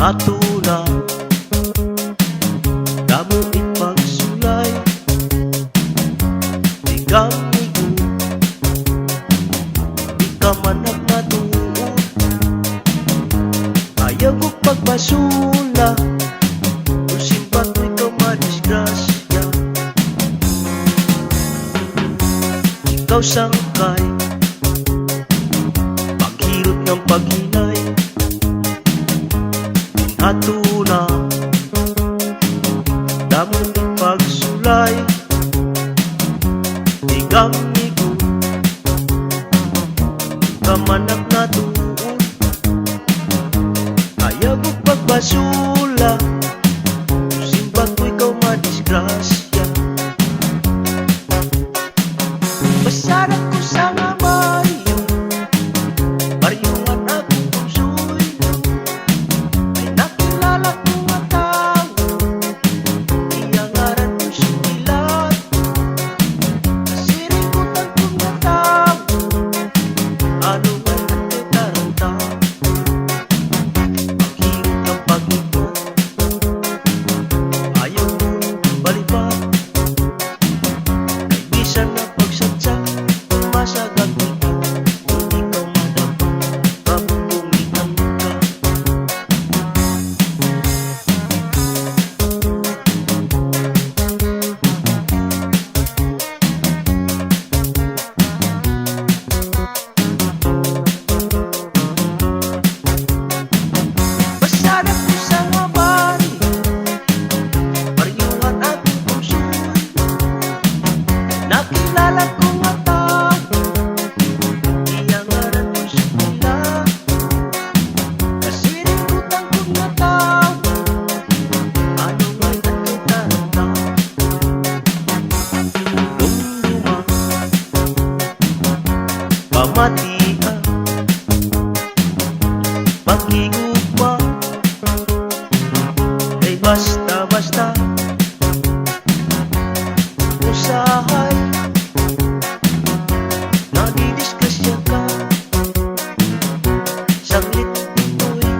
atula damo ipagsulay di gamigo di ka manak na tuon ayaw ko pagpasula kung simpat mo ikaw madisgrasya ikaw sangkay paghirot ng paghinay atula damo ipagsulay di gamigo kamanak na tuon ayaw ko pagbasula simbat ko ikaw madisgrasya masarap ko sa ngamayo pariyungan akong puso'y ay nakilala ko nga tao iyangaran ko sumilat nasirikutan ko nga tao ano ngay nagtataranta ang hirap ng pag-ikot ayaw mo balibat ay bisan na pagsatsak masagat ikaw kung ikaw madapa kapupumitan ka masarap ko sa ngabari pariyungan akong puso'y nakilala ko nga tao iyangaran ko sumilat nasirikutan ko nga tao ano ngay nagtataranta lumluma pamatia pag-igupa ay basta-basta usahay nadidiskusya ka saglit ito'y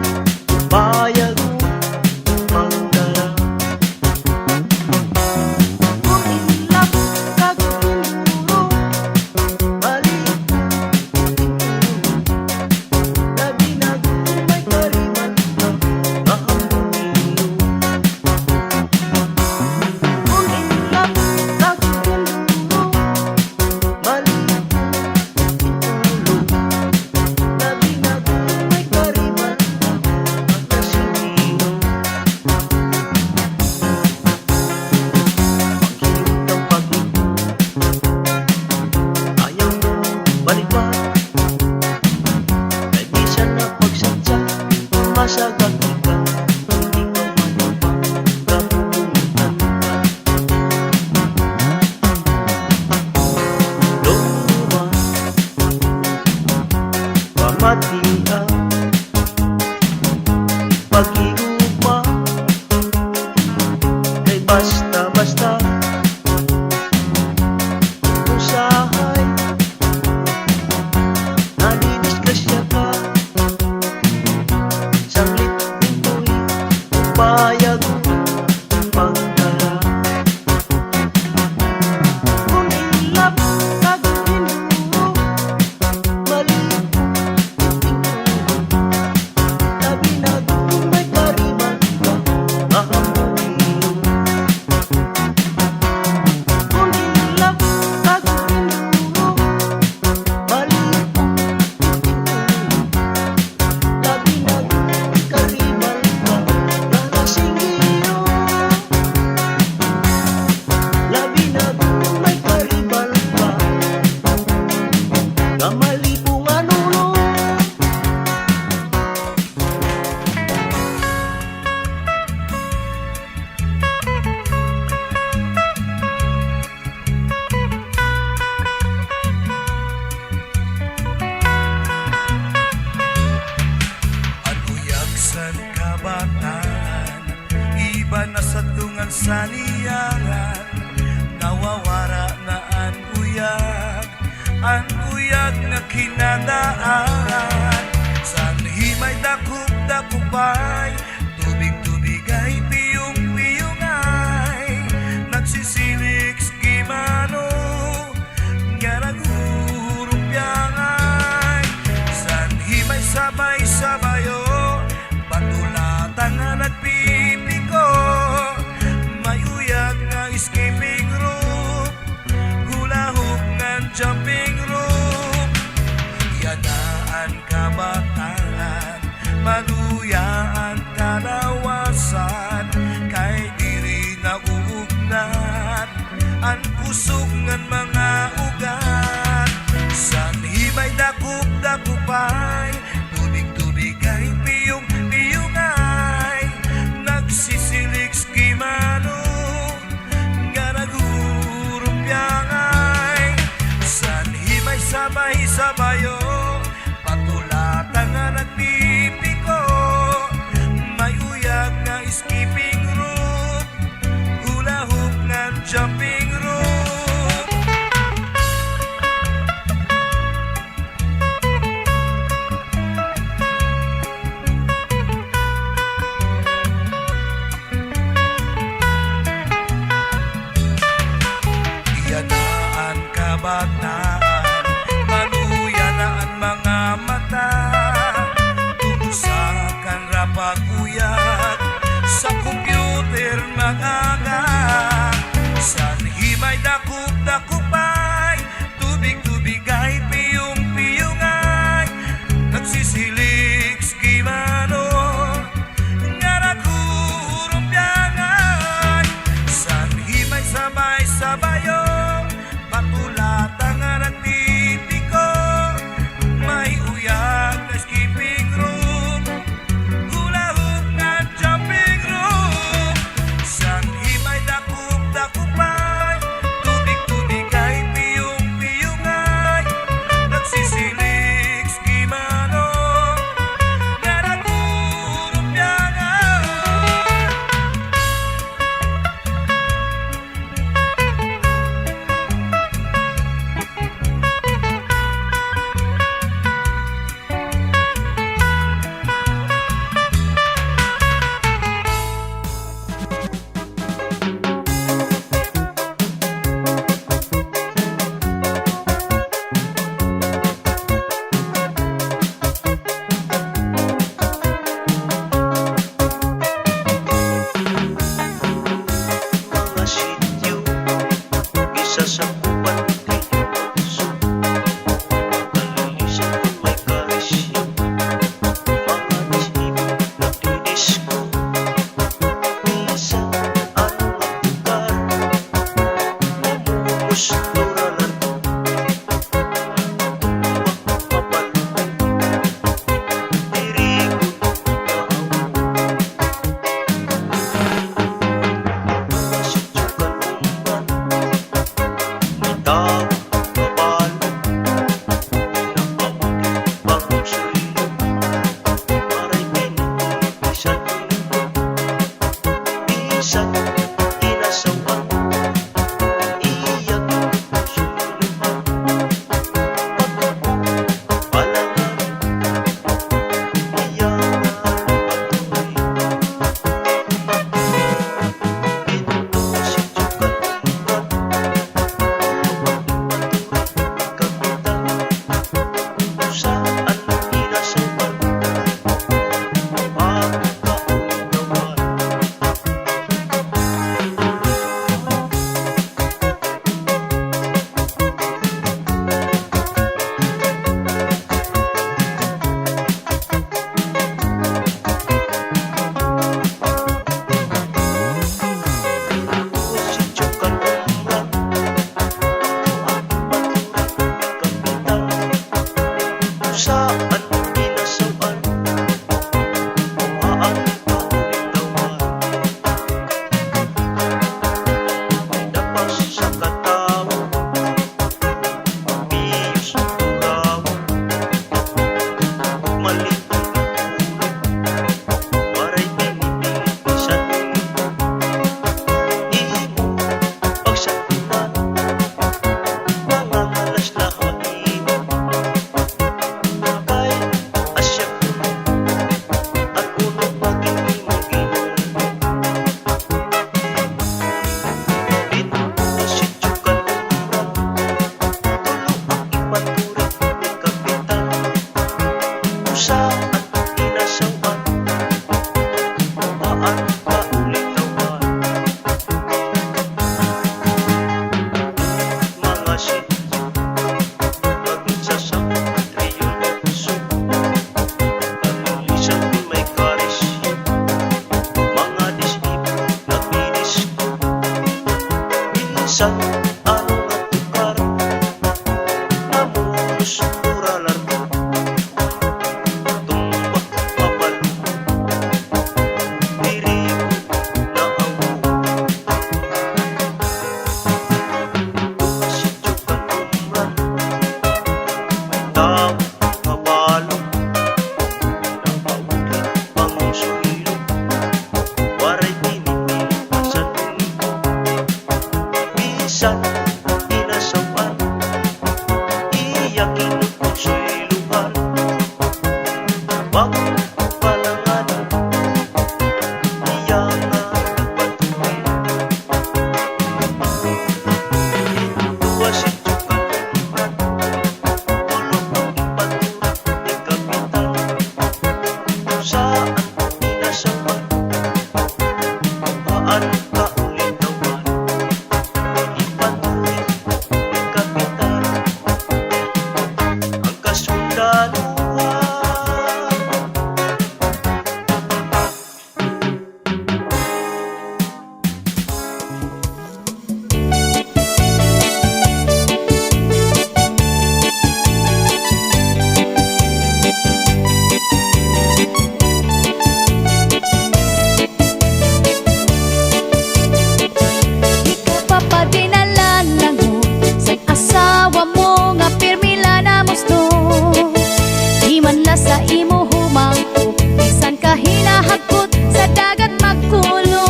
bayag mo magdala kung inilap kaguluro balik na binago may kariman ka mahambuniyo kung inilap kaguluro balik na binago may kariman ka magkasiniyo paghirot ng pag-ikot ayaw mo balibat ay bisan na pagsatsak masagat ikaw kung ikaw madapa kapupumitan ka lumluma pamatia pag-igupa ay basta-basta usahay nadidiskusya ka saglit ito'y bayag magdala kung inilap kaguluro balik na binago may kariman ka mahambuniyo kung inilap kaguluro balik na binago may kariman ka nakasingiro labi na may karibal ka na malipungan ulo Anuyagsan kabataan, iba na sa tungan sa niyangan, nawawara na ang uyag na kinadaan. Sanhimay dakop-dakupay, busog ngan mga ugat. Sanhimay dakop-dakupay, tubig-tubig ay piyong-piyungay, nagsisilig skimano nga nagurumpiangay. Sanhimay sabay-sabayo, patulatan nga nagpipiko, may uyag nga skipping rope, hula hoop nga jumping rope. Iyanaan kabataan, maluya na ang mga mata, tumusakan rapag-uyag sa computer mag-aga. Sanhimay dakop-dakupay, tubig-tubig ay piyong-piyungay, nagsisilig skimano nga nagurumpiangay. Sanhimay sabay-sabayo, patulata nga nagtitiko, may uyag na skipping rope, hula hoop nga jumping rope. Sanhimay dakop-dakupay, tubig-tubig ay piyong-piyungay, nagsisilig skimano nga nagurumpiangay. Mga sityo, isa sa kupat Pilipinas, kalilisan kung may karisyo, mga jeep nagdidisko. Minsan anong lugar, namumos luralan, tumbak papalong, dirigon mga sityo kalungan, may tao kabalo, nakamuti bang suyo, maray pinag-iisan nito, minsan inasawan, iyak suyo. Diyos uralar ko tumbak papalo diri na ako sityo kanumran daw kabalo napauli pangsuhilo waray tinipil sa tuliko bisan inasapan iyakin ko sa'y lugar bago palanganan iya nga nagpatuloy ituwa si Tsukan Umran tulog ang ipatura ni Kapitan kung saan inasapan paano ka ulit naman ipatuloy ni Kapitan ang kasundaluhan. Papadinalan mo sa asawa mo nga pirmila na musto. Di man la sa imo humangko, bisan ka hinahagkot sa dagat magkulo.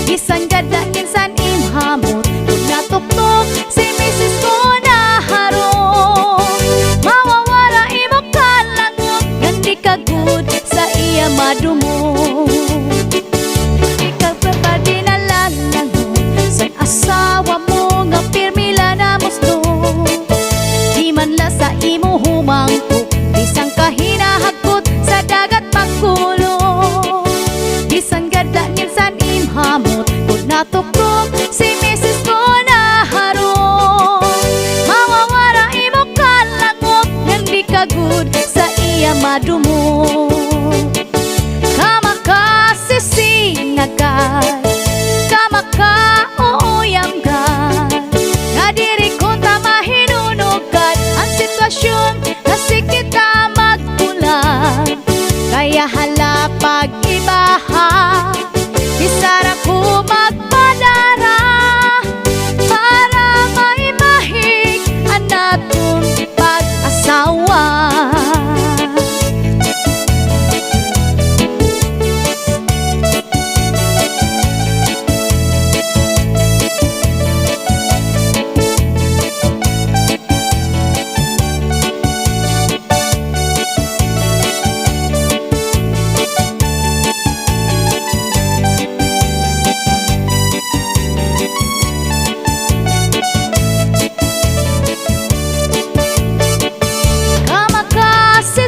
Bisan gada minsan imhamot, kung natuktok si Mrs. ko naharong. Mawawara imo kalangot, gandi ka good sa iya madumo. Ikaw papadinalan sa asawa mo nga pirmila na musto. Di man la sa imo humangko, bisan ka hinahagkot sa dagat magkulo. Bisan gada minsan imhamot, kung natuktok si Mrs. ko naharong. Mawawara imo kalangot, hindi ka good sa iya madumo. Kamakasisinagan, kamakauyamgan, nga diri ko ta mahinunugan ang sitwasyon kasi kita magpulang. Kaya hala pag-ibaha, bisara ko magpadara para maimahig ang natong pag-asawa.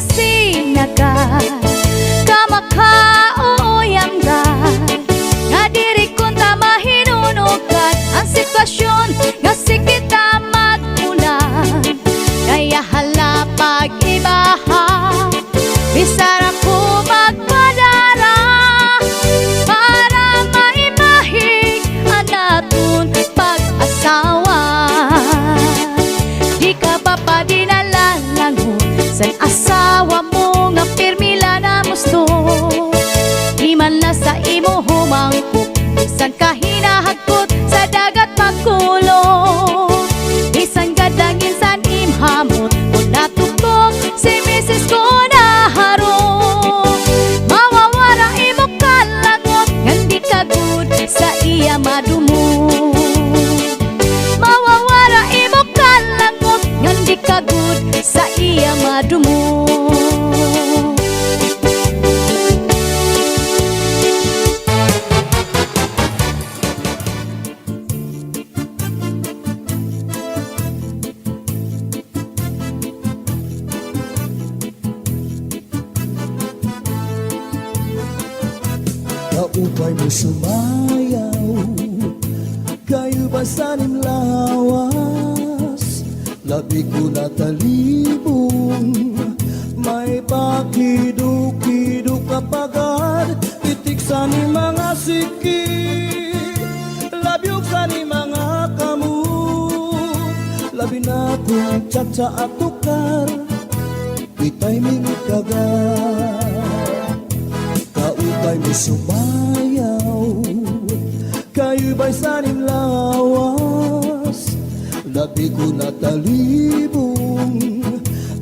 Kamakasisinagan, kamakauyamgan, nga diri ko ta mahinunugan ang sitwasyon nga sikita magpulang. Kaya hala pag-ibaha, bisara ko magpadara para maimahig ang natong pag-asawa. Di ka papadinalan sa asawa mo nga pirmila na musto. Di man la sa imo humangko, bisan ka hinahagkot sa dagat magkulo. Bisan gada minsan imhamot, kung natuktok si Mrs. ko naharong. Mawawara imo kalangot, hindi ka good sa iya madumo. Mawawara imo kalangot, hindi ka good sa iya madumo. Kaupay mo sumayaw, kayo ba sanim lawas? Labi ko natalibong, may pakido-kido kapagad. Itik sa ni mga siki, labyog sa ni mga kamot. labi na kung tsa at tukar, itay mingikagan. Kaupay mo sumayaw, kayo ba'y sanim lawas, labi ko na talibong,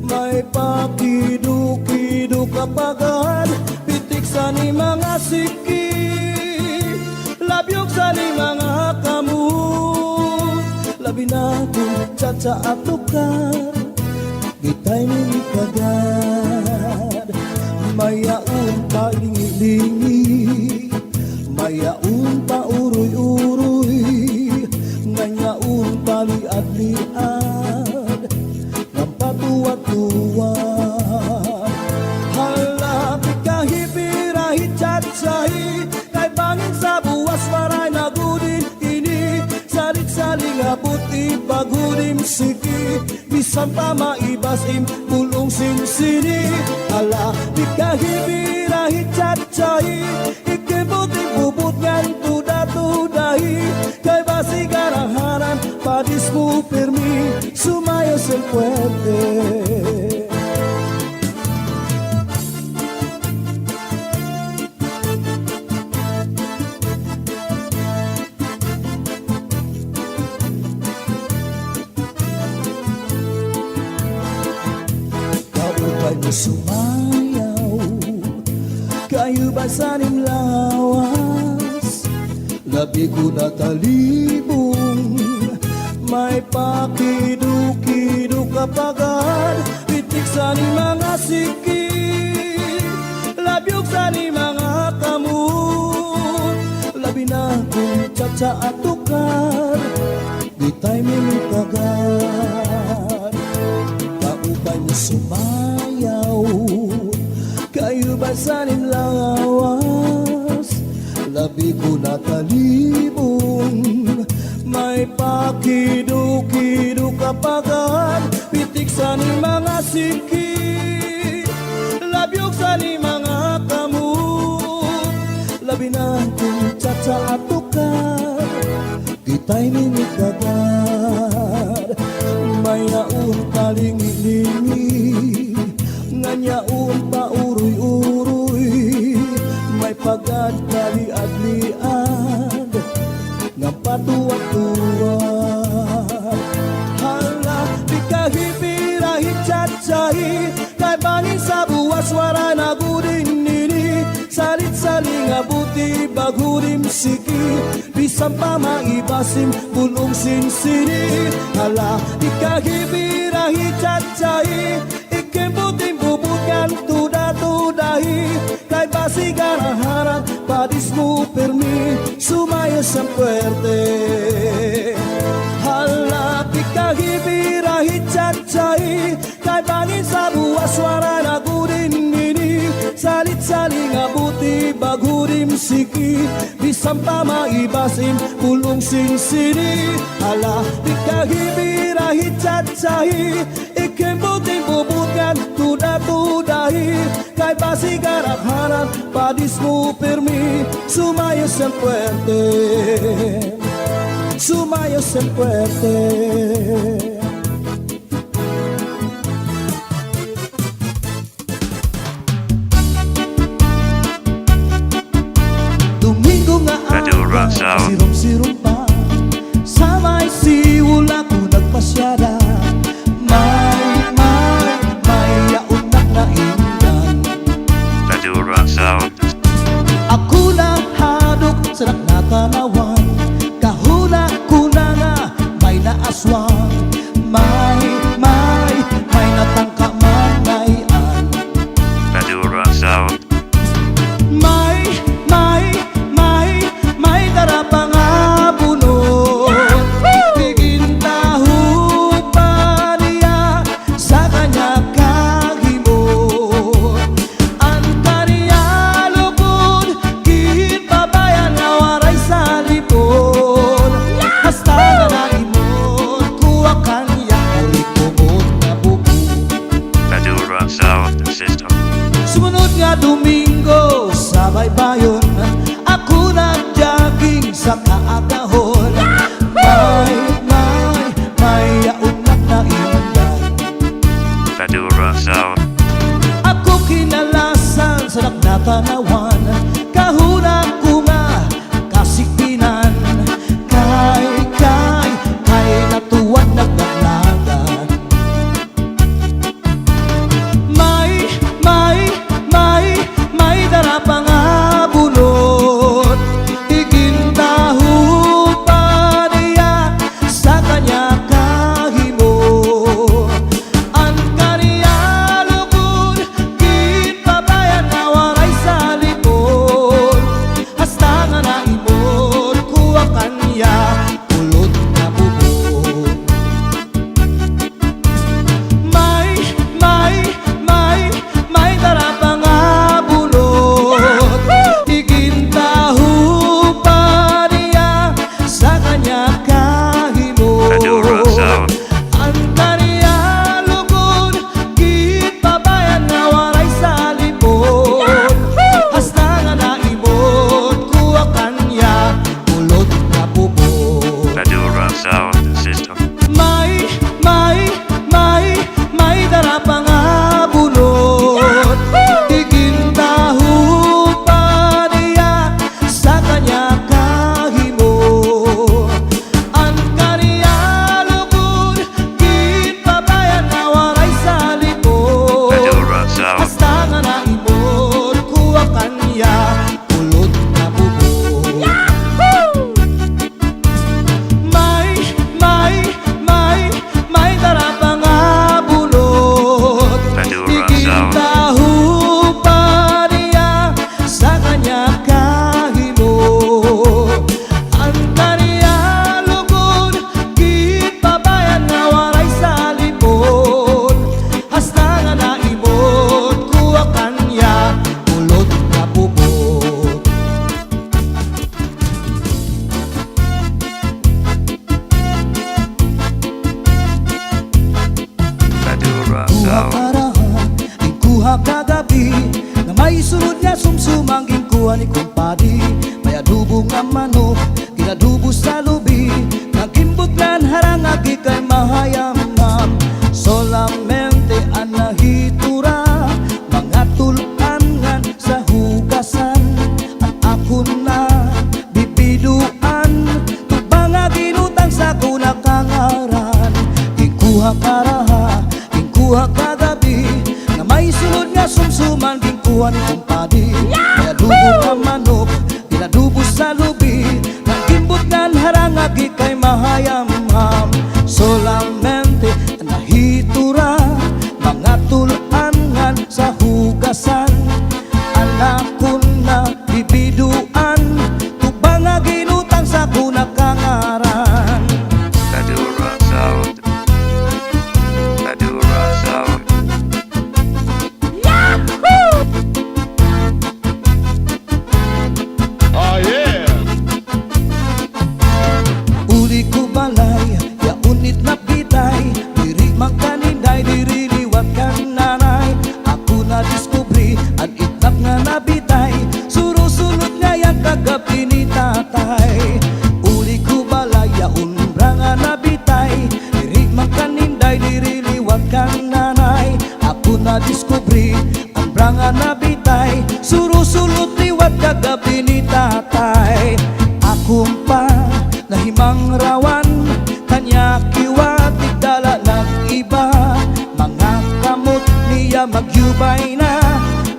may pakido-kido kapagan, pitik sa ni mga siki, labyog sa ni mga kamu, labi na kung tsa at tukar, itay mingikagan. Mayaon pa lingi-lingi, mayaon pa uroy-uroy, ngayaon pa liad-liad, ng patuwa-tuwa. Halapit kahipirahit tsatsay, kay bangin sa buwas maray na gudin ini, salit-saling abot ipagudim siki, bisan pa maibasim pulong sinsini. Halapit kahipirahit tsatsay, ikibut'y bubut ngan tuda-tudahi, kay basi garaharan padis mo permi, sumayo sa puwede. Kaupay mo sumayaw, kayo ba sanim lawas, labi ko na talibong, may pakido-kido kapagan, pitik sa ni mga siki, labyog sa ni mga kamu, labi na kung tsa at tukar, di tayo mingikagan. Kaupay mo sumayaw, kayo ba sanim lawas, labi ko na talibong, may pakido-kido kapagan, pitik sa ni mga siki, labyog sa ni mga kamu, labi na kung tsa at tukar, di tayo mingikagan. Mayaon pa lingi-lingi, nganyaon pa uroy-uroy, may pagad kaliad-liad, nga patuwa-tuwa. Hala, di kahipirahit tsatsay, kay bangin sa buwas wara na gudin nini, salit-saling abuti bagudim siki, bisan pa maibasim pulong sinsini. Hala, di kahipirahit tsatsay, ikimbuting bubukan tuda-tudahi, kay basi garaharan padis mo permi, sumayo sa puwerte. Hala, di kahipirahit tsatsay, kay bangin sa buwas wara na gudin nini, salit-saling abuti bagudim siki, bisan pa maibasim pulong sinsini. Hala, di kahipirahit tsatsay, ikimbuting bubukan tuda-tudahi, kay basi garaharan padis mo permi, sumayo sa puwerte, sumayo sa puwerte. Domingo nga Madura Sound. sirom-sirom pa, sa may siwul ako nagpasyada, may yaunak na indan. Madura Sound. Ako na hadok sa nakakanawan, kahuna ko na nga may naaswang, may natangka manayan. Madura Sound. May darapa nga bunot, bigin tahu pa niya sa kanya kahimot. Ang kaniya lubod, kihit babayan nga waray sa lipod, hasta na naimot, kuha kanya alikumot na buko. Madura Sound System. Sumunod nga Domingo sa baybayon, ako nag-jogging sa kaagahon, may yaon na sulod nga sumsumang ginkuha ni kumpadi. May adubo nga manok, ginadubo sa lubi. Nagimbutlan harang agi kay mahayamam. Solamente ang nahitura, mga tulangan sa hugasan. Ang ako na bibiduan, tubang nga ginutang sa kunakangaran. Ginkuha karaha, ginkuha kagabi, nga may sulod nga sumsuman ginkuha ni kumpadi. May adubo nga manok, ginadubo sa lubi. Nagimbutlan harang agi kay mahayamam. Solamente ang nahitura, mga tulangan sa hugasan. Anak ko na bibiduan, tubang nga ginutang sa kunakangaran. Madura Sound. Madura Sound. Oh yeah! Uli ko balay, ya unit na pitay. Diri magkaninday, diri liwat kang nanay. Ako na diskubri, ang itap nga nabitay. Surusunod nga yang kagabi ni tatay. Uli ko balay, ya unbra nga nabitay. Diri magkaninday, diri liwat kang nanay. Ako na diskubri, ang bra nga nabitay. Surusunod liwat kagabi ni tatay. Akong pa nahimang rawan, kanya kiwatik dala ng iba. Mga kamot niya magyubay na,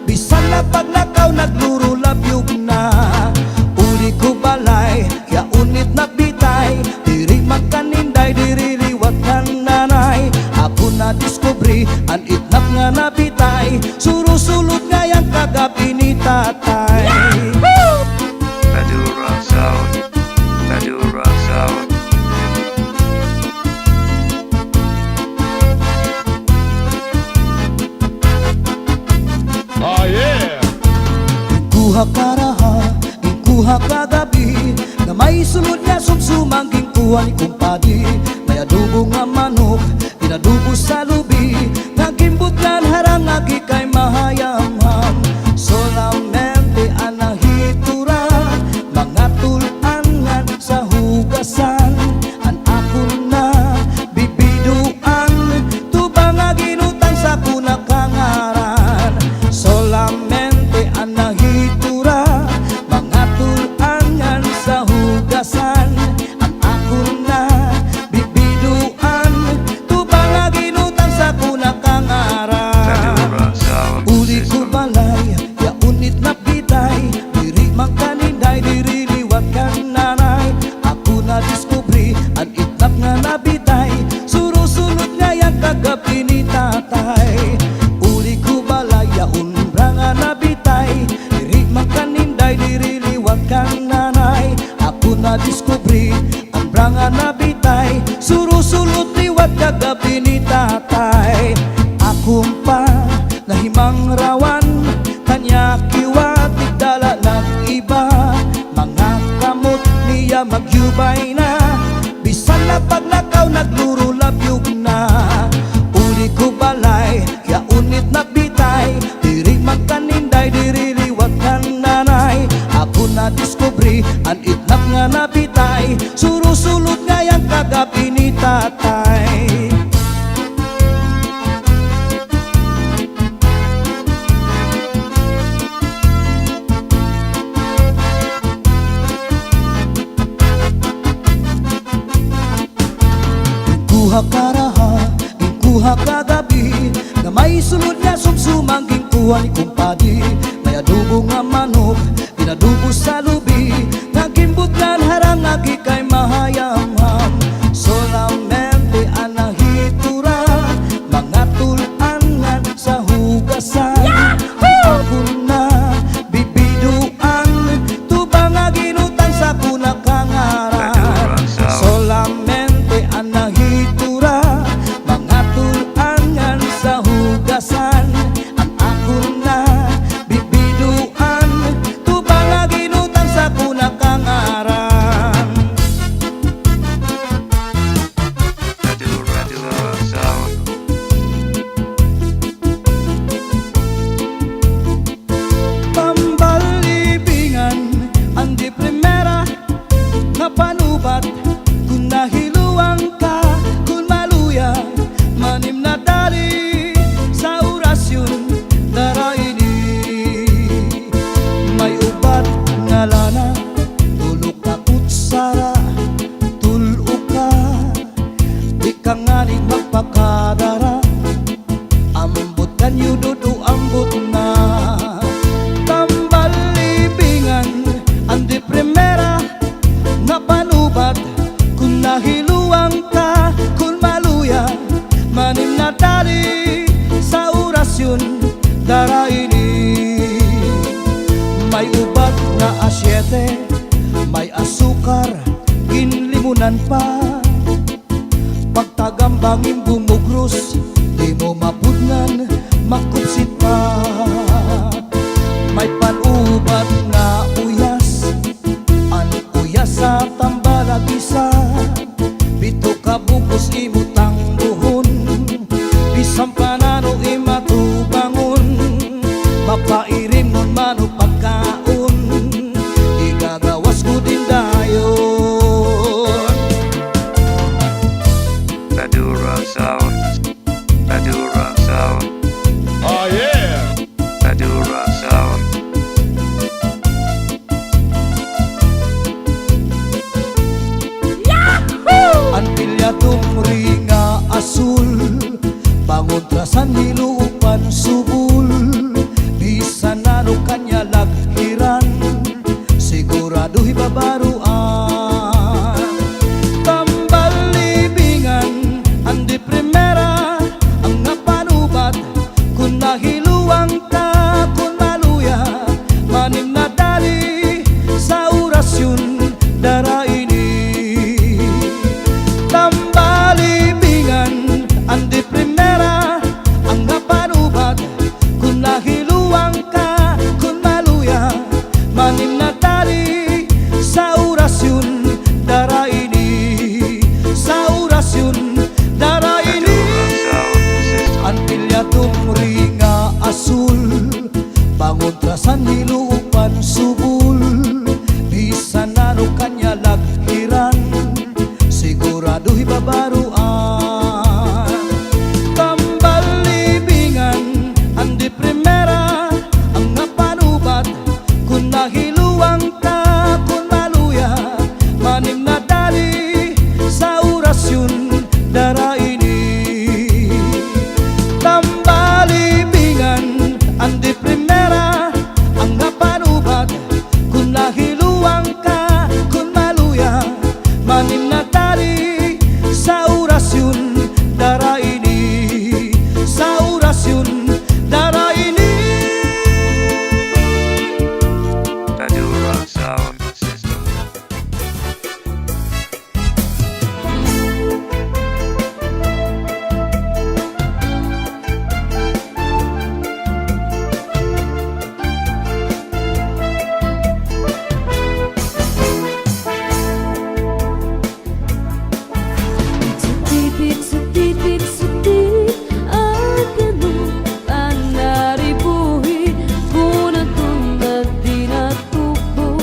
bisan na paglakaw nagluro labyog na. Uli ko balay, ya unit na bitay. Diri magkaninday, diri liwat kang nanay. Ako na diskubri, ang itnap nga nabitay. Surusulot nga yang kagabi ni tatay. Madura Sound. Madura Sound. Oh yeah! Ginkuha karaha, ginkuha kagabi, na may sulod nga sumsumang ginkuha ni kumpadi. May adubo nga manok, ginadubo sa lubi. Nagimbutlan harang agi kay mahayamam. Solamente ang nahitura, mga tulangan sa hugasan. Ang ako na bibiduan, tubang nga ginutang sa kunakangaran. Solamente ang nahitura, mga tulangan sa hugasan. Ang ako na bibiduan, tubang nga ginutang sa kunakangaran. Madura Sound Uli ko System. balay, ya unit na bitay. Diri magkaninday, diri liwat kang nanay. Ako na diskubri, ang itnap nga nabitay. Surusunod nga yang kagabi ni tatay. Uli ko balay, ya unbra nga nabitay. Diri magkaninday, diri liwat kang nanay. Ako na diskubri, ang bra nga nabitay. Surusulot liwat kagabi ni tatay. Akong pa nahimang rawan, kanya kiwatik dala ng iba. Mga kamot niya magyubay na, bisan na paglakaw nagluro labyog na. Uli ko balay, ya unit na bitay. Diri magkaninday, diri liwat kang nanay. Ako na diskubri, ang itnap nga nabitay. Surusulot nga yang kagabi ni tatay. Ginkuha karaha, ginkuha kagabi, na may sulod nga sumsumang ginkuha ni kumpadi. May adubo nga manok, ginadubo sa lubi. Nagimbutlan harang agi kay mahayamam. Solamente ang nahitura, mga tulangan sa hugasan. Ang ako na bibiduan, tubang nga ginutang sa kunakangaran. Madura Sound. Solamente ang nahitura, mga tulangan sa hugasan. Ang ako na bibiduan, tubang nga ginutang sa kunakangaran. Madura Sound. kanganing magpakadara. Ambot kanyo dudu ambot na. Tambal libingan andi primera na panubat. Kung nahiluang ka, kung maluya, manim na tali sa orasyon dara ini. May ubat na asyete, may asukar, ginlimunan pa. Pagtagambangin bumugros, di mo mapudnan, makupsit pa. May panubat na uyas, an uyas sa tambalagisa. Bito ka bugos imutang buhon, bisang panano imatubangon. Mapairim nun mano pagkaon, igagawas ko din dayon. Madura Sound. Madura Sound. Oh yeah! Madura Sound. Ang pilyatong ringa asul, pangontrasan nilupan subul. Bisan ano kanya laghiran, siguradu'y babaruan. Tambal libingan, andi primera, ang napanubat. Kung nahiluang ka, kung maluya, manim na dali sa orasyon dara ini. Tambal libingan, andi primera, ang napanubat. Kung nahiluang ka, kung maluya, manim na tali sa orasyon dara ini. Sa orasyon dara ini. Sound System. Ang pilyatong ringa asul, pangontrasan nilupan subul. Bisan ano kanya laghiran, siguradu'y babaruan. Tambal libingan, andi primera, ang napanubat. Kung nahiluang ka, kung maluya, manim na dali sa orasyon dara ini. Tambal libingan, andi primera, ang napanubat. Kung nahiluang ka, kung maluya, manim na dali sa orasyon dara ini. Sa orasyon dara ini. Madura Sound System. Setipik at ganun ang naribuhi. Kunang tunad tinatubo,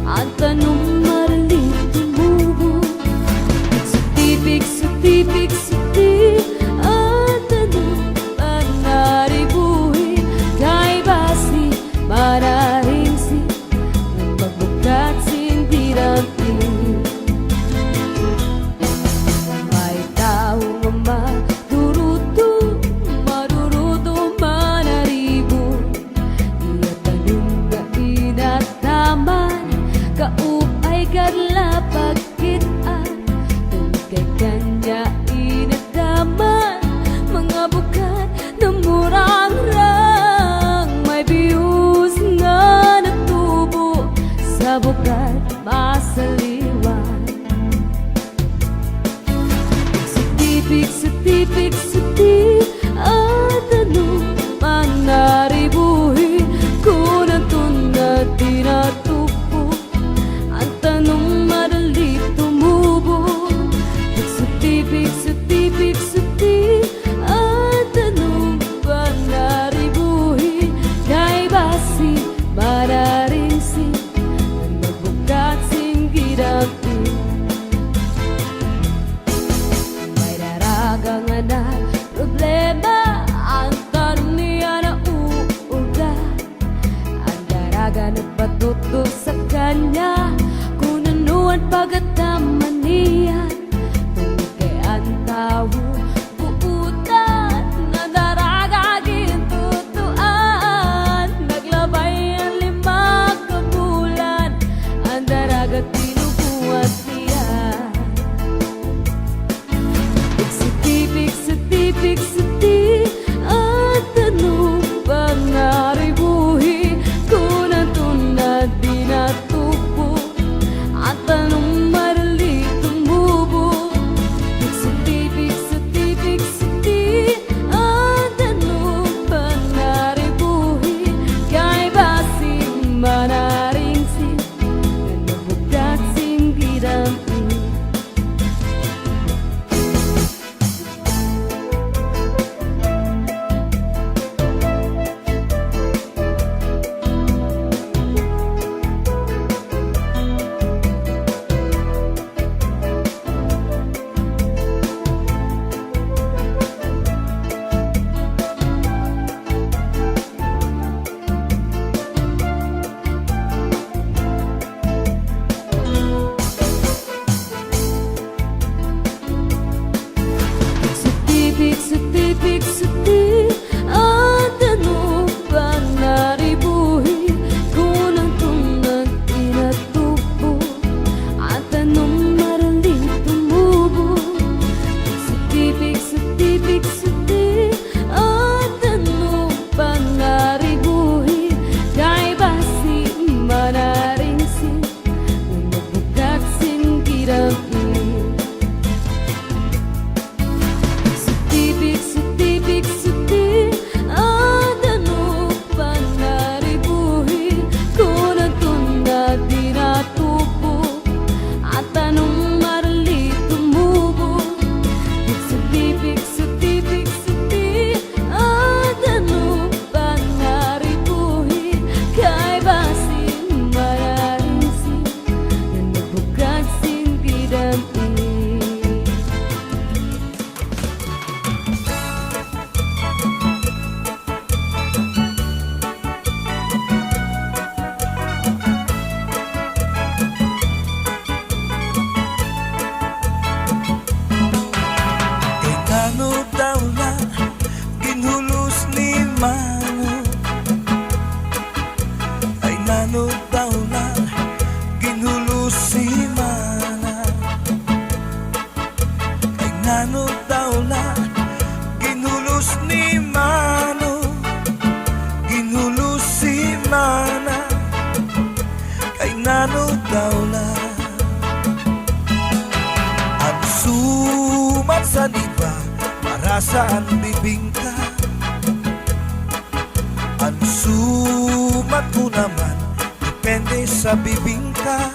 ang tanong marilit tumubo. Setipik at ganun ang naribuhi. Kay basi marahingsi, ng pagbukat sindirangin. May taong maduruto manaribo. Iyatanong ka inataman, kaupay kadla pagkitaan. Tungkay kanya inataman, mga bukat na murang-rang. May biyus nga natubo sa bukat masaliwan. Setipik at ano man naribuhi. Kunang tunad tinatubo, ang tanong madali tumubo. Setipik at ano man naribuhi. Kay basi mararingsi, ang magbukat singgidangin. May daragangan na problema, ang tanong niya na uuga. Ang daraga nagpatuto sa kanya, kung ano ang pagkataman niya. Tungkay ang tawo buutan na daragagin tutuan naglabay ang 5 ka bulan ang daragat tinubuhat niya Pigsiti at ano bang naribuhi kung natunad di natubo at anong marali tumubo Pigsiti at ano bang naribuhi kay basim manaring sin nanabugdak sing bidang Pigsiti at ano bang naribuhi kung ang tunag inatubo at anong marali tumubo Pigsiti at ano bang naribuhi kay basi manaring sin nanabugak sing kirami Pigsiti at ano bang naribuhi kung natunad di natubo at anong marali tumubo Pigsiti at ano bang naribuhi kay basi mararing sin nanabugak sing bidami Ano daw na ginhulos ni Mano ay nano daw na ginhulos si Mana ay nano daw na ginhulos ni Mano ginhulos si Mana kay nano daw na ang sumat sa iba para saan bibingka ang sumat ko naman depende sa bibingka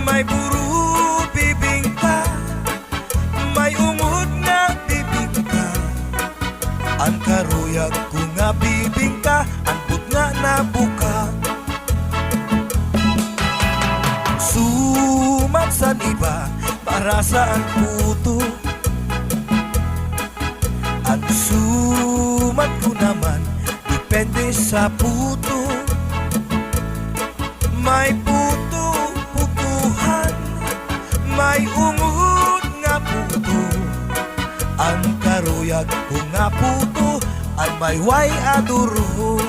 may buru bibingka may ungod na bibingka ang karuyag ko nga bibingka ang put nga nabuka sumat sa iba para saan puto ang sumat ko naman depende sa puto may puto putuhan may ungod nga puto ang karuyag ko nga puto ang may way aduro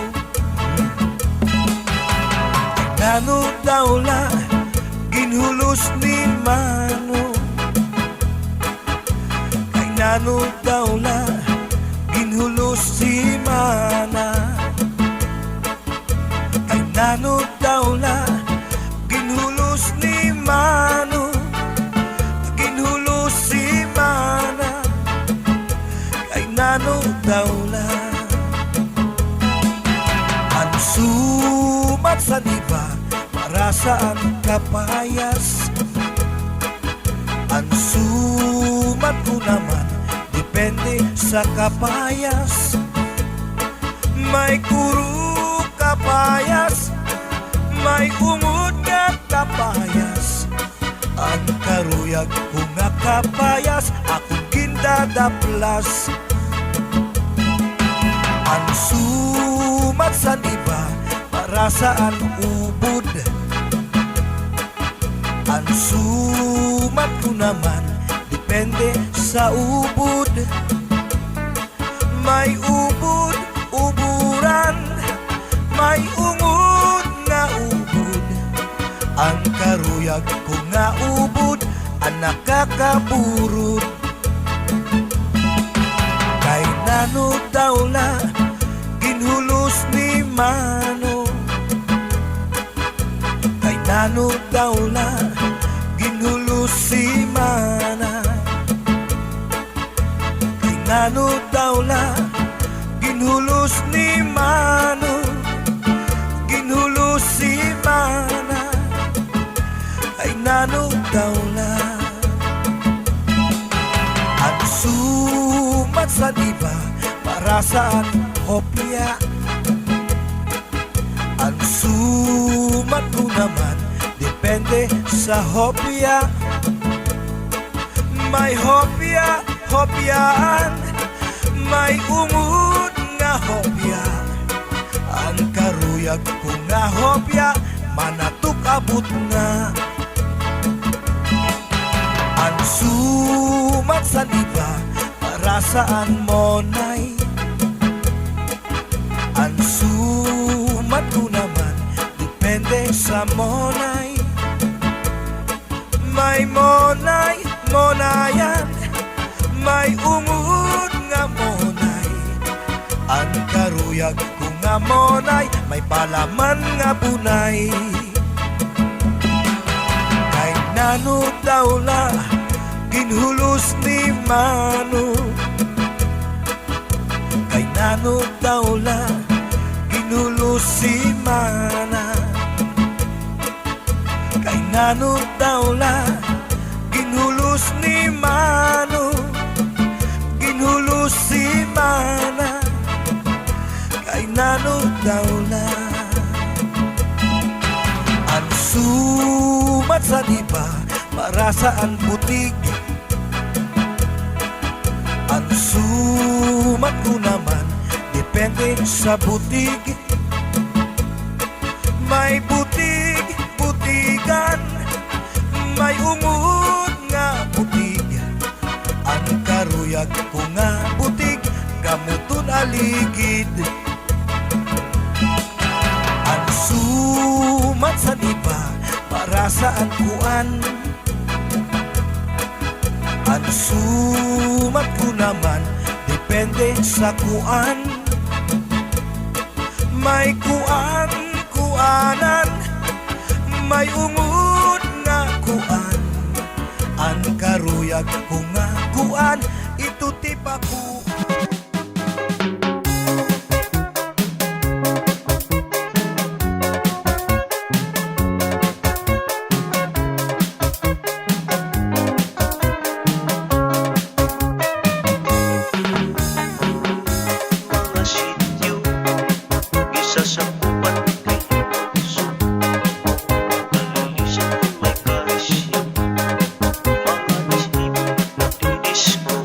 nano daw la ginhulos ni Mano kay nano daw la ginhulos si Mana kay nano daw la ginhulos ni Mano ginhulos si Mana kay nano daw la ang sumat sa iba para saan kapayas ang sumat ko naman depende sa kapayas may kuro kapayas may ungod nga kapayas ang karuyag ko nga kapayas akong gindadaplas ang sumat sa iba para saan ubod ang sumat ko naman depende sa ubod. May ubod, uburan, may ungod nga ubod. Ang karuyag ko nga ubod, ang nakakaburod. Kay nano daw la, ginhulos ni Mano. Kay nano daw la, ginhulos si Mana. Kay nano daw la, ginhulos ni Mano. Ginhulos si Mana. Kay nano daw la. Ang sumat sa diba para saan hopya. Ang sumat ko naman depende sa hopya. May hopya, hopyaan, may umud nga hopya. Ang karuyag ko nga hopya, manatuk abot nga. Ang sumat sa diba para saan mo nay. Ang sumat ko naman depende sa monay. May monay, monayan, may umud nga monay. Ang karuyag ko nga monay, may palaman nga bunay. Kay nano daw la, ginhulos ni Mano. Kay nano daw la, ginhulos si Mana. Kay nano daw la, ginhulos ni Mano. Ginhulos si Mana. Kay nano daw la. Ang sumat sa diba para saan butig. Ang sumat ko naman depende sa butig. May butig, butigan, may umud nga butig. Ang karuyag ko nga butig, gamuton aligid. Ang sumat sa diba para saan kuan. Ang sumat ko naman depende sa kuan. May kuan, kuanan, may ungod nga kuan. Ang karuyag ko nga kuan, ito tipa ko. Mga sityo, isa sa upat kay puso. Kalilisan may karisyo, mga jeep na dinisco.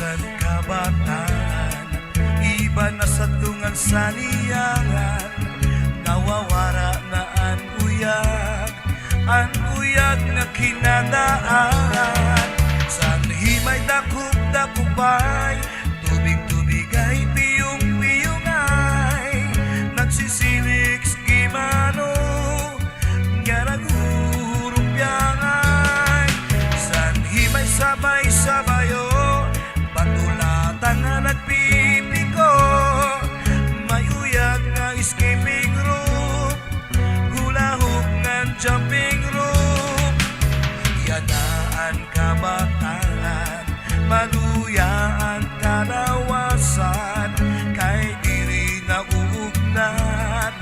Bisan kabataan, iba na sa tungan saniyangan, nawawara na ang uyag na kinadaan. Sanhimay dakop-dakupay, tubig-tubigay, piyong-piyongay, nagsisilik skimano, ngaragurumpiangay. Sanhimay sabay-sabayo, batulatan nga nagpipiko, may uyag nga escaping rope, hulahok nga jumping rope. Yanaan kabataan, maluyaan kalawasan, kay diri na uugnat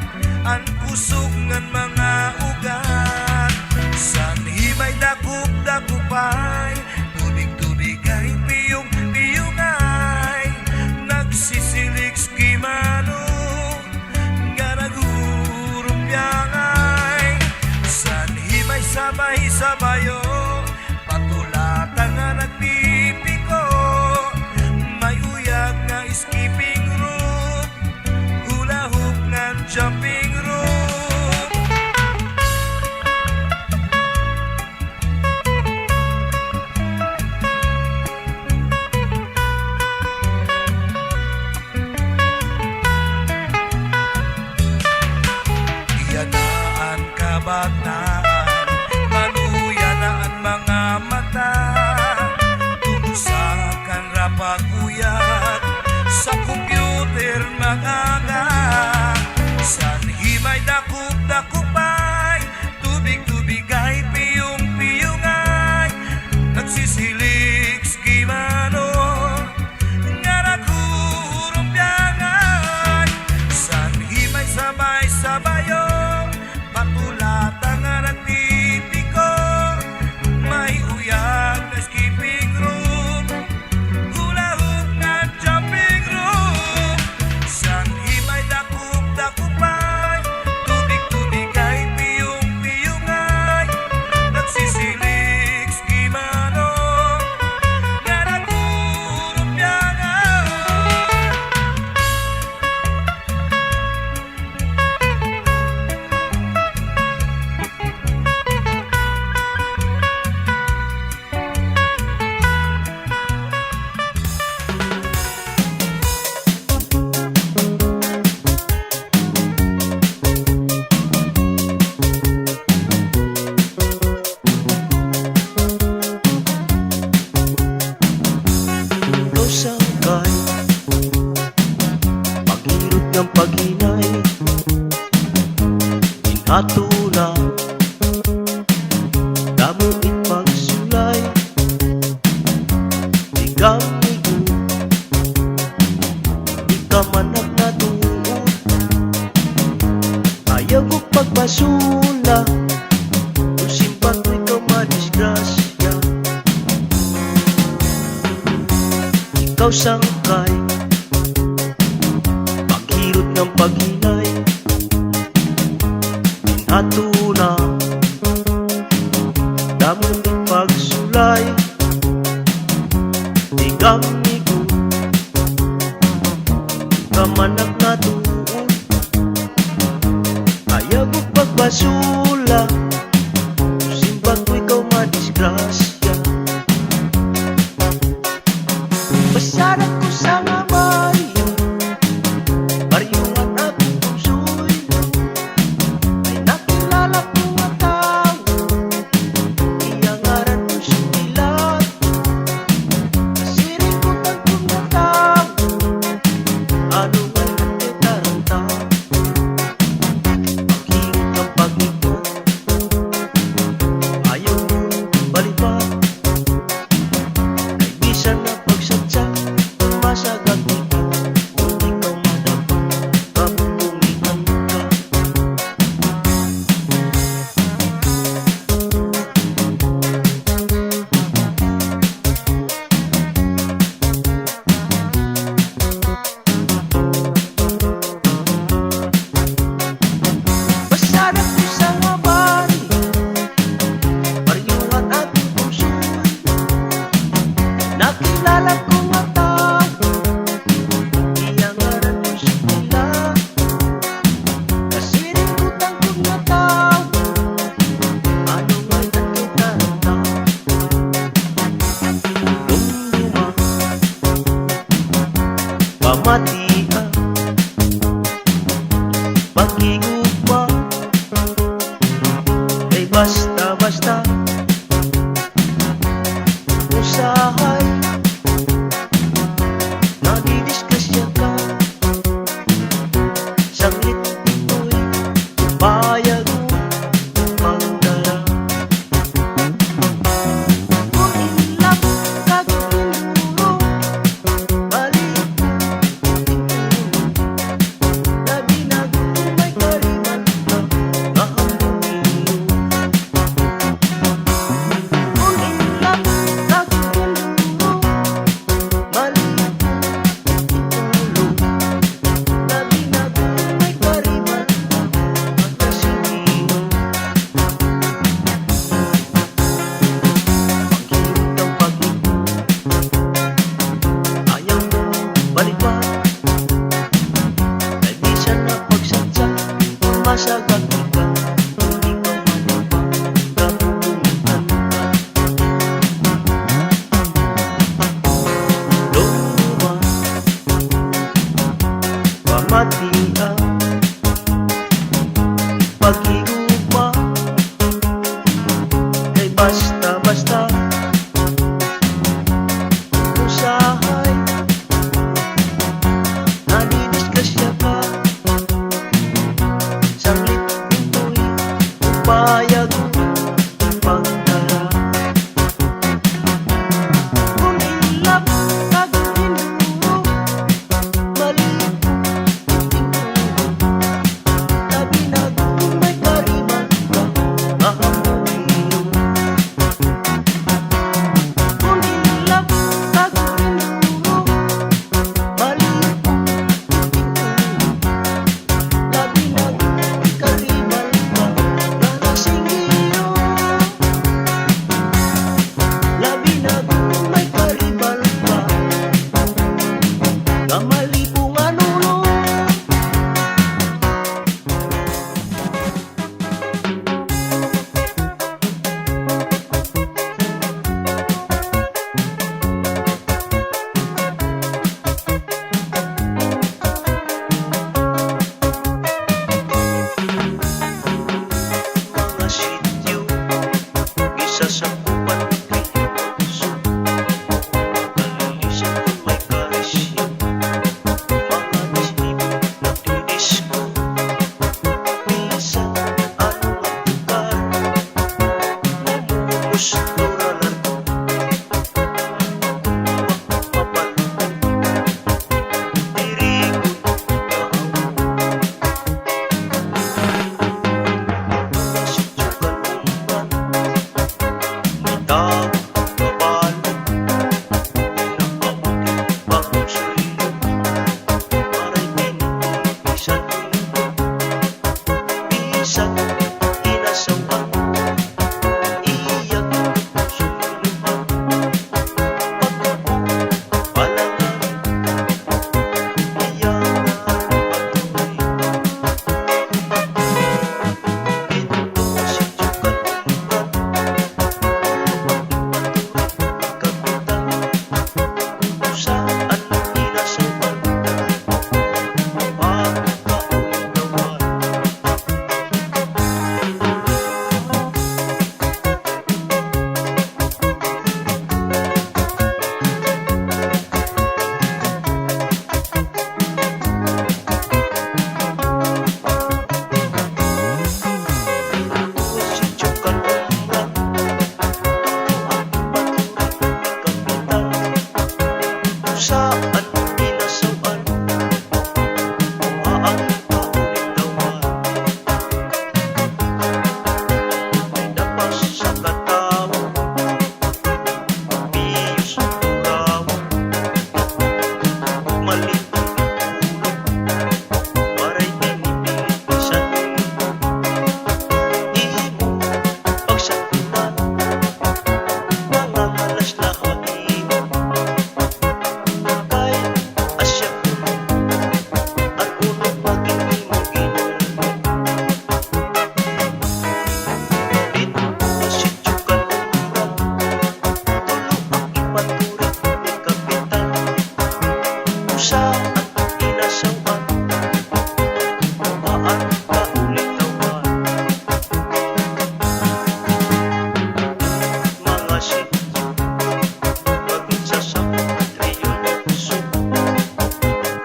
ang kusog ng mga ugat. Sanhimay dakop-dakupay, tubig-tubigay, piyong-piyongay, nagsisilik skimano, ngaragurumpiangay. Sanhimay sabay-sabayo, patulatan nga nagpipiko, may uyag nga skipping rope, hula-hoop nga jumping rope. Yanaan kabataan, maluya na ang mga mata, tumusakan rapag-uyag, sa computer magaga. Sanhimay dakop-dakupay, tubig-tubigay, piyong-piyongay, nagsisilik skimano, ngaragurumpiangay. Sanhimay sabay-sabayo, patulatan nga nagpipiko, may uyag na skipping rope, hula-hoop nga jumping rope. Sanhimay dakop-dakupay, tubig-tubigay, piyong-piyongay, nagsisilik skimano, ngaragurumpiangay. Ikaw sangkay, paghirot ng paghinay, inhato na, damo ipagsulay, igamigo, di ka manak na tuod, ayaw mo pagpasula, kung simpat mo ikaw madisgrasya. Ikaw sangkay, paghirot ng paghinay, inhato na, damon ipagsulay, igamigo, kamanak na tuon, ayaw mo pagbasula, simbat mo ikaw madisgrasya. Pasarat ko sa nga bayan, bariyungan akong puso'y, ay nakilala ko nga tao, iyangaran ko siya dilat, kasiring ko tagpong nga tao, ano nga natin taranta, paghirot ng pag-ikot, ayaw mo balipat, kay bisan na pagsatsa, malipad ay di siya napagsadya, masagat ka, hindi ka malipad, kapupuntan ka. Luma, pamatian, pag-iupa, ay basta-basta usahay, nanidiskusya ka, saglit pintu'y upayag ipagdala. Kung ilap kagulinduro, maliit labi na kung may kariman ka, mahamuliyo. Kung ilap kagulinduro, maliit labi na kung kariman ka, nanasingiyo. Labi na kung may kariman ka, na malipong anuno. Mga sityo, isa sa kupan Pilipinas, kalilisan kung may karisyo, mga dislibo nagdidisko. Minsan, anong ang lugar, namumos pluralan, mapal, dirigon, mga sityo kalumban, may tawag kabalo, pinapaulit bagong sulilo, maray pinipilisan nito, minsan inasawan, iyak sumuluhan, pagkapo, palangan, iyakan patuloy. Ito si Chukan Umban, kapitan, kung saan inasawan, pagkaunawan. Si Chukan Umban, kapitan, kung saan inasawan, pagkaunawan. May dapas sa katawan, biyos turaw, malipong ulo, maray pinipilisan nito, di mo pagsakutan, mga malas lahain, kay asya at ulo paging inuginom. Dito si Chukan Umban, tulo ang ipaturit ni kapitan, kung saan inasawan, paan kaulitawan. Mga sityo, magsasakot triyoso,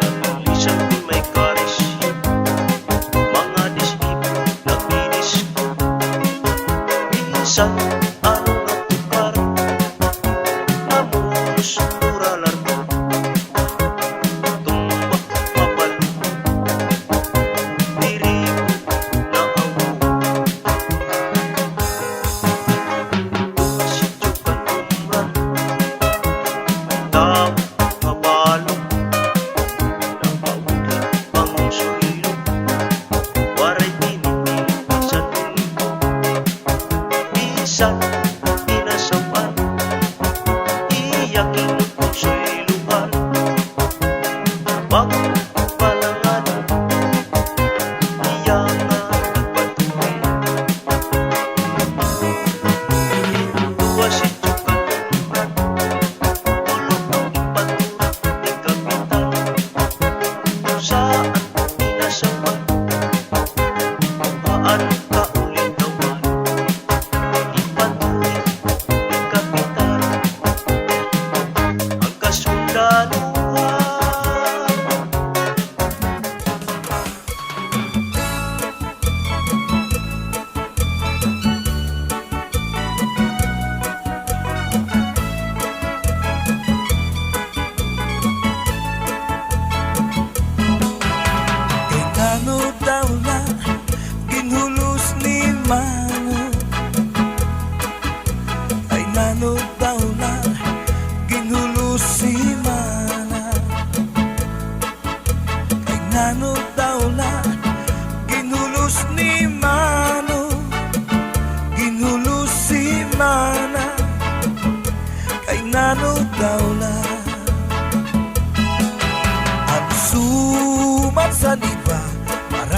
kalilisan kung may karisyo, mga dislibo nagdidisko. Minsan, anong ang tukar, namumos pluralan,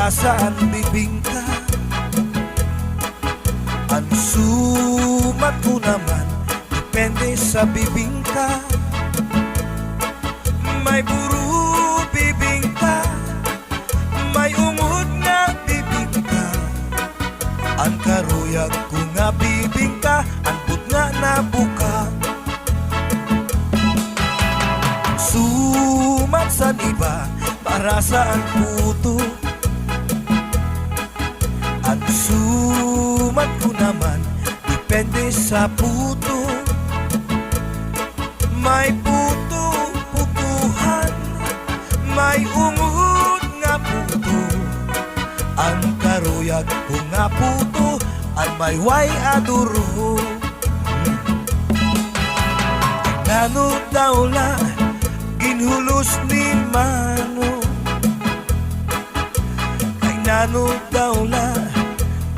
para saan bibingka. Ang sumat ko naman depende sa bibingka. May buru bibingka, may ungod nga bibingka. Ang karuyag ko nga bibingka, ang put nga nabuka. Sumat sa iba para saan puto. Ang sumat ko naman depende sa puto. May puto, putuhan, may ungod nga puto. Ang karuyag ko nga puto, ang may way aduro. Nano daw la, ginhulos ni Mano. Kay nano daw la,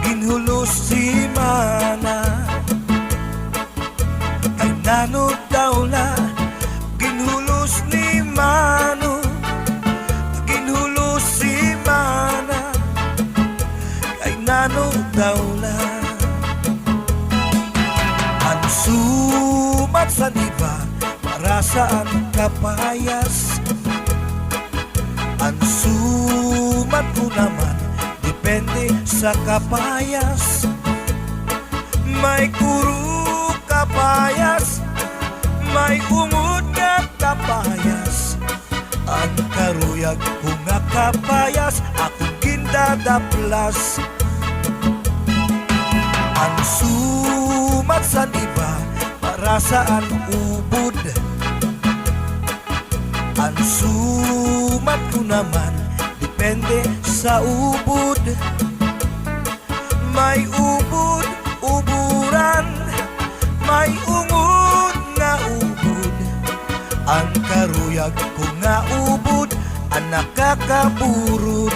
ginhulos si Mana. Kay nano daw la, ginhulos ni Mano. Ginhulos si Mana. Kay nano daw la. Ang sumat sa iba para saan kapayas. Ang sumat ko naman depende sa kapayas. May kuro kapayas, may ungod nga kapayas. Ang karuyag ko nga kapayas, akong gindadaplas. Ang sumat sa iba para saan ubod. Ang sumat ko naman depende sa ubod. May ubod, uburan, may ungod nga ubod. Ang karuyag ko nga ubod, ang nakakaburod.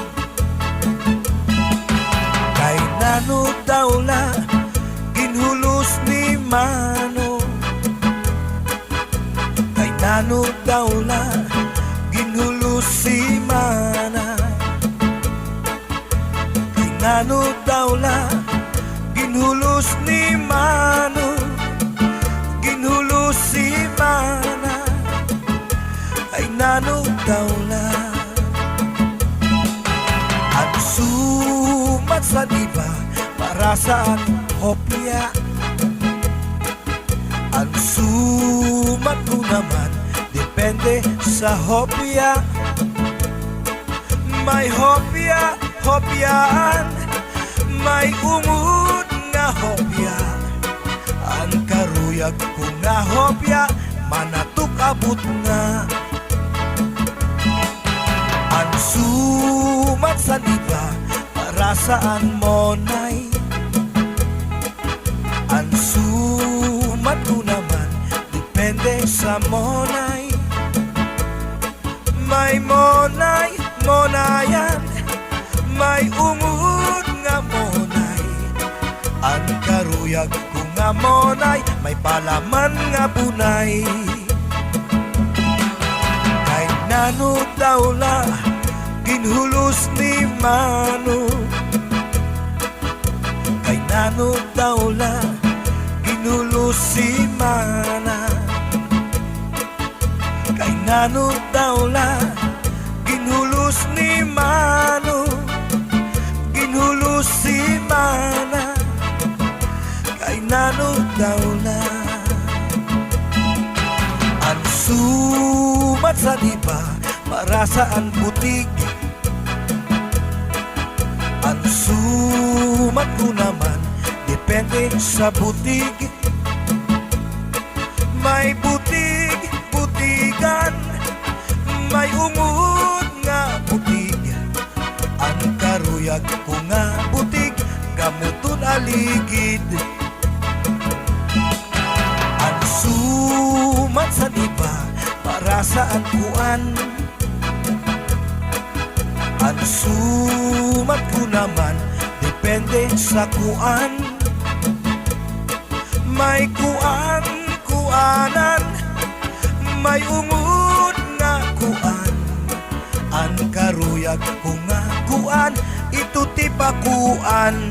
Kay nano daw la, ginhulos ni Mano. Kay nano daw la, ginhulos si Mana. Kay nano daw la, ginhulos ni Mano. Ginhulos si Mana. Kay nano daw la. Ang sumat sa iba para saan hopya. Ang sumat ko naman depende sa hopya. May hopya, hopyaan, may ungod nga hopya. Ang karuyag ko nga hopya, manatok abot nga. Ang sumat sa iba para saan monay. Ang sumat ko naman depende sa monay. May monay, monayan, may ungod nga monay. Ang karuyag ko nga monay, may palaman nga bunay. Kay nano daw la, ginhulos ni Mano. Kay nano daw la, ginhulos si Mana. Kay nano daw la, ginhulos ni Mano. Ginhulos si Mana. Kay nano daw la. Ang sumat sa iba para saan butig. Ang sumat ko naman depende sa butig. May butig, butigan, may ungod nga butig. Ang karuyag ko nga butig, gamuton aligid. Ang sumat sa iba para saan kuan. Ang sumat ko naman depende sa kuan. May kuan, kuanan, may ungod nga kuan. Ang karuyag ko nga kuan, dito tipakuan